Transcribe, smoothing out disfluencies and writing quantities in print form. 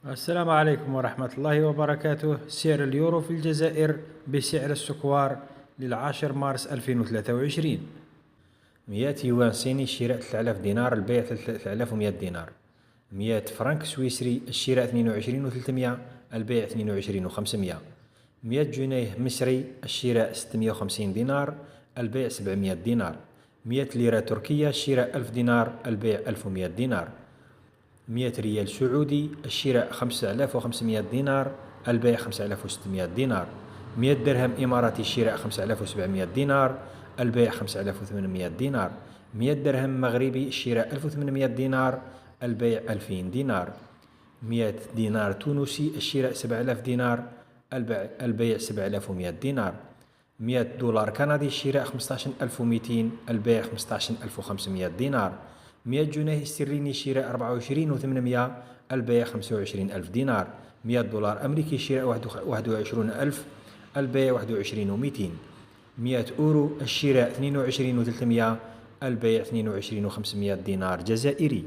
السلام عليكم ورحمة الله وبركاته. سعر اليورو في الجزائر بسعر السكوار للعاشر مارس 2023: 100 يوان صيني الشراء 3000 دينار، البيع 3100 دينار. 100 فرنك سويسري الشراء 22 و300، البيع 22 و500. 100 جنيه مصري الشراء 650 دينار، البيع 700 دينار. 100 ليرة تركية الشراء 1000 دينار، البيع 1100 دينار. 100 ريال سعودي الشراء 5500 دينار، البيع 5600 دينار. 100 درهم إماراتي الشراء 5700 دينار، البيع 5800 دينار. 100 درهم مغربي الشراء 1800 دينار، البيع 2000 دينار. 100 دينار تونسي الشراء 7000 دينار، البيع 7100 دينار. 100 دولار كندي الشراء 15200، البيع 15500 دينار. 100 جنيه استرليني الشراء 24 و800، البيع 25000 دينار. 100 دولار أمريكي الشراء 21000، البيع 21200. 100 أورو الشراء 22 و300، البيع 22 و500 دينار جزائري.